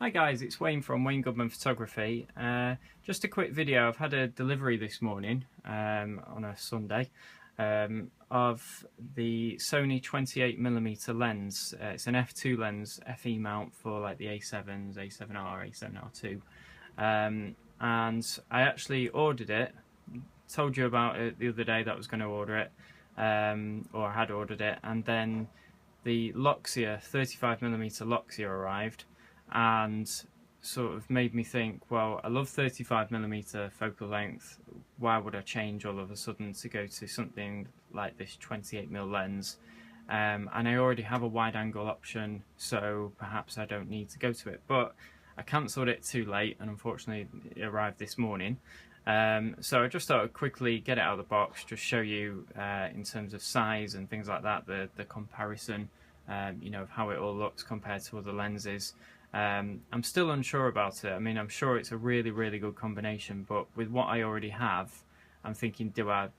Hi guys, it's Wayne from Goodman Photography. Just a quick video. I've had a delivery this morning on a Sunday of the Sony 28mm lens. It's an f2 lens, FE mount for like the A7s, A7R, A7R2. And I actually ordered it, told you about it the other day that I was going to order it, or I had ordered it, and then the Loxia, 35mm Loxia arrived and sort of made me think, well, I love 35mm focal length, why would I change all of a sudden to go to something like this 28mm lens? And I already have a wide angle option, so perhaps I don't need to go to it. But I cancelled it too late, and unfortunately it arrived this morning. So I just thought I'd quickly get it out of the box, just show you in terms of size and things like that, the comparison, you know, of how it all looks compared to other lenses. I'm still unsure about it. I mean, I'm sure it's a really, really good combination, but with what I already have, I'm thinking, do I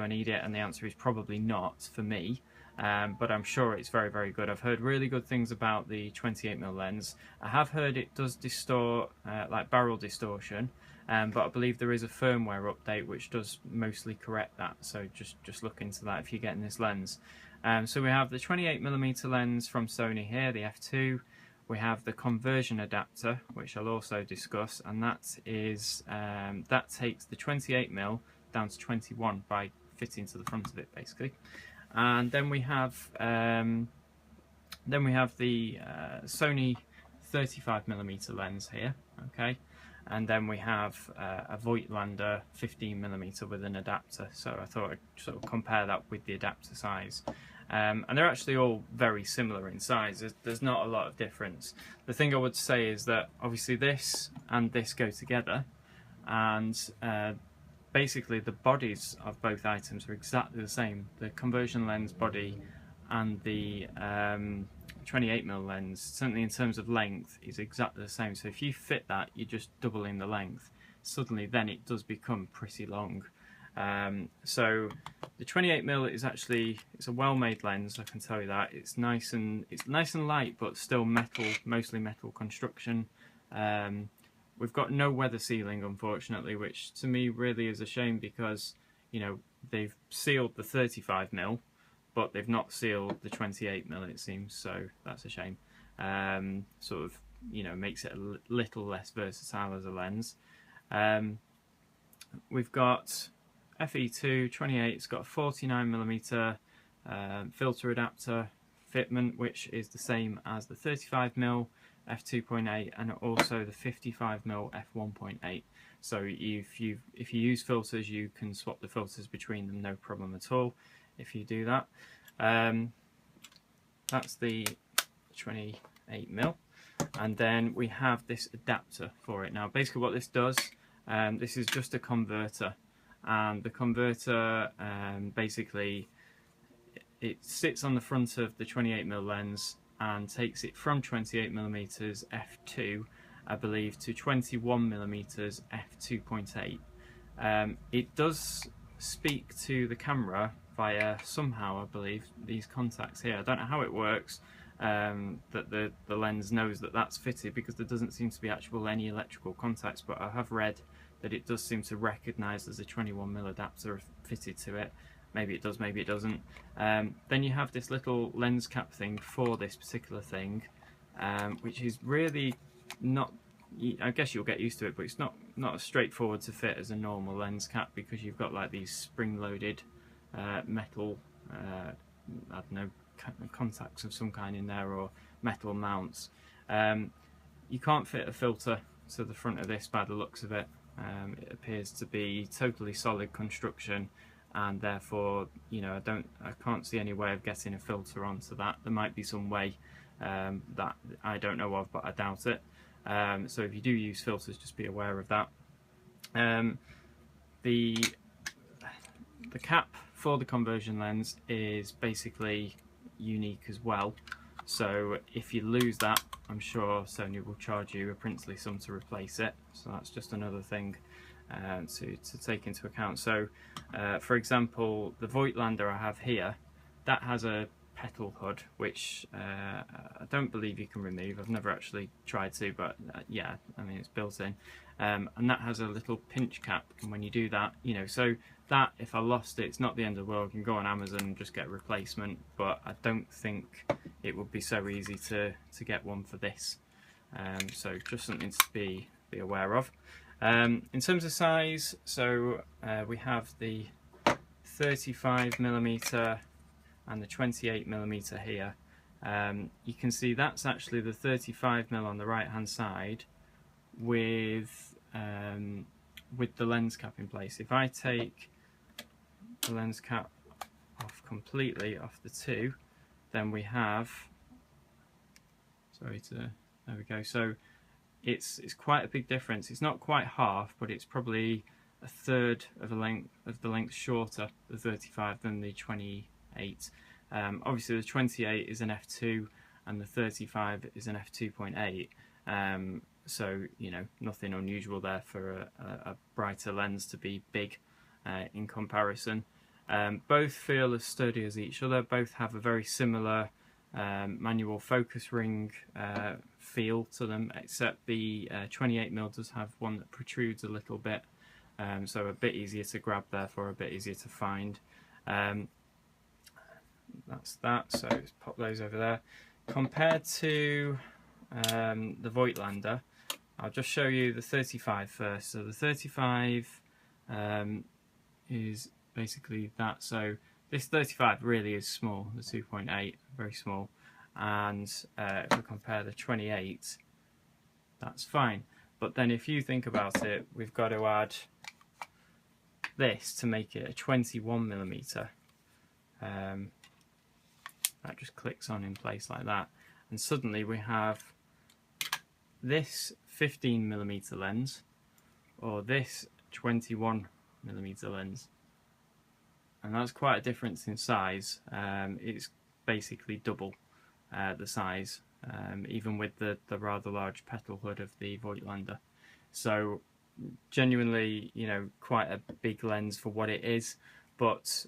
need it? And the answer is probably not for me. But I'm sure it's very, very good. I've heard really good things about the 28mm lens. I have heard it does distort, like barrel distortion, but I believe there is a firmware update which does mostly correct that. So just look into that if you're getting this lens. So we have the 28mm lens from Sony here, the f2. We have the conversion adapter, which I'll also discuss, and that is that takes the 28mm down to 21 by fitting to the front of it, basically. And then we have the Sony 35mm lens here, okay, and then we have a Voigtlander 15mm with an adapter. So I thought I'd sort of compare that with the adapter size. And they're actually all very similar in size. There's not a lot of difference. The thing I would say is that obviously this and this go together, and basically the bodies of both items are exactly the same. The conversion lens body and the 28mm lens, certainly in terms of length, is exactly the same. So if you fit that, you're just doubling the length. Suddenly then it does become pretty long. So the 28mm is actually, it's a well-made lens, I can tell you that. It's nice and light, but still metal, mostly metal construction. We've got no weather sealing, unfortunately, which to me really is a shame, because, you know, they've sealed the 35mm, but they've not sealed the 28mm, it seems. So that's a shame. Sort of, you know, makes it a little less versatile as a lens. We've got FE2 28, it's got a 49mm filter adapter fitment, which is the same as the 35mm f2.8 and also the 55mm f1.8. So if you use filters, you can swap the filters between them, no problem at all if you do that. That's the 28mm, and then we have this adapter for it. Now basically what this does, this is just a converter, and the converter basically it sits on the front of the 28mm lens and takes it from 28mm f2, I believe, to 21mm f2.8. It does speak to the camera via, somehow I believe, these contacts here. I don't know how it works, that the lens knows that that's fitted, because there doesn't seem to be any electrical contacts, but I have read that it does seem to recognise there's a 21mm adapter fitted to it. Maybe it does, maybe it doesn't. Then you have this little lens cap thing for this particular thing, which is really not, I guess you'll get used to it, but it's not as straightforward to fit as a normal lens cap, because you've got like these spring-loaded metal, I don't know, contacts of some kind in there, or metal mounts. You can't fit a filter to the front of this by the looks of it. It appears to be totally solid construction, and therefore, you know, I can't see any way of getting a filter onto that. There might be some way that I don't know of, but I doubt it. So if you do use filters, just be aware of that. The cap for the conversion lens is basically unique as well. So if you lose that, I'm sure Sony will charge you a princely sum to replace it. So that's just another thing to take into account. So for example, the Voigtlander I have here, that has a petal hood, which I don't believe you can remove. I've never actually tried to, but yeah, I mean, it's built in. And that has a little pinch cap, and when you do that, you know, so that, if I lost it, it's not the end of the world. I can go on Amazon and just get a replacement, but I don't think it would be so easy to get one for this. So just something to be aware of. In terms of size, so we have the 35mm and the 28mm here. You can see that's actually the 35mm on the right hand side with the lens cap in place. If I take the lens cap off completely off the two, then we have, there we go. So it's quite a big difference. It's not quite half, but it's probably a third of the length shorter, the 35, than the 28. Obviously the 28 is an f2 and the 35 is an f2.8. So, you know, nothing unusual there for a brighter lens to be big in comparison. Both feel as sturdy as each other. Both have a very similar manual focus ring feel to them, except the 28mm does have one that protrudes a little bit, so a bit easier to grab, therefore a bit easier to find. That's that, so let's pop those over there. Compared to the Voigtlander, I'll just show you the 35 first. So the 35 is basically that. So this 35 really is small, the 2.8, very small. And if we compare the 28, that's fine. But then if you think about it, we've got to add this to make it a 21mm. That just clicks on in place like that. And suddenly we have this 15mm lens or this 21mm lens. And that's quite a difference in size. It's basically double the size, even with the rather large petal hood of the Voigtlander. So genuinely, you know, quite a big lens for what it is, but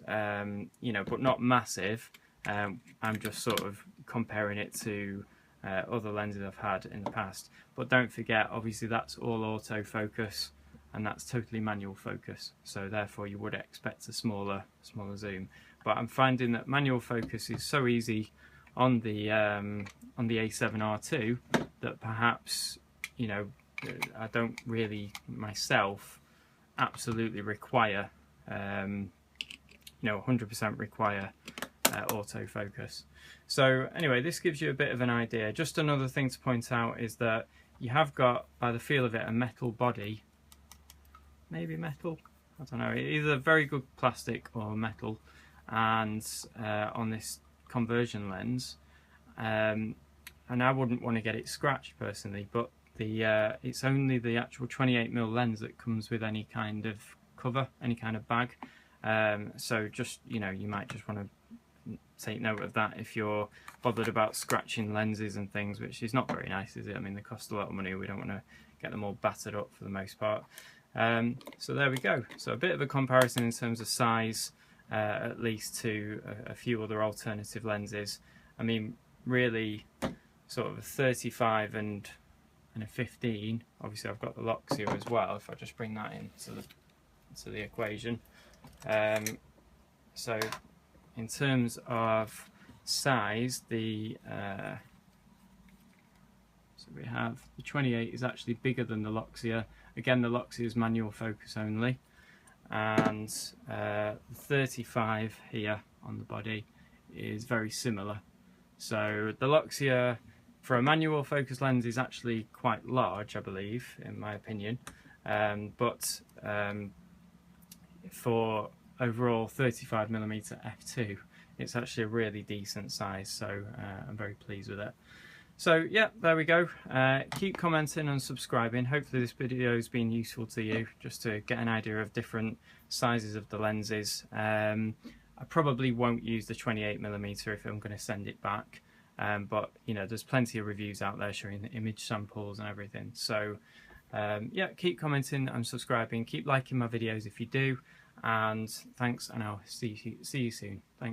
you know, but not massive. I'm just sort of comparing it to other lenses I've had in the past. But don't forget, obviously that's all autofocus, and that's totally manual focus, so therefore you would expect a smaller zoom. But I'm finding that manual focus is so easy on the A7R2 that perhaps, you know, I don't really myself absolutely require, you know, 100% require autofocus. So anyway, this gives you a bit of an idea. Just another thing to point out is that you have got, by the feel of it, a metal body. Maybe metal, I don't know, either very good plastic or metal, and on this conversion lens, and I wouldn't want to get it scratched personally, but the it's only the actual 28mm lens that comes with any kind of cover, any kind of bag, so just, you know, you might just want to take note of that if you're bothered about scratching lenses and things, which is not very nice, is it? I mean, they cost a lot of money. We don't want to get them all battered up for the most part. So there we go. So a bit of a comparison in terms of size, at least to a few other alternative lenses. I mean, really, sort of a 35 and a 15. Obviously, I've got the Loxia as well. If I just bring that into the equation, so in terms of size, so we have the 28 is actually bigger than the Loxia. Again, the Loxia is manual focus only, and the 35 here on the body is very similar. So the Loxia, for a manual focus lens, is actually quite large, I believe, in my opinion, but for overall 35mm f2, it's actually a really decent size, so I'm very pleased with it. So yeah, there we go. Keep commenting and subscribing. Hopefully this video has been useful to you, just to get an idea of different sizes of the lenses. I probably won't use the 28mm if I'm going to send it back, but you know, there's plenty of reviews out there showing the image samples and everything. So yeah, keep commenting and subscribing. Keep liking my videos if you do, and thanks, and I'll see you soon. Thanks.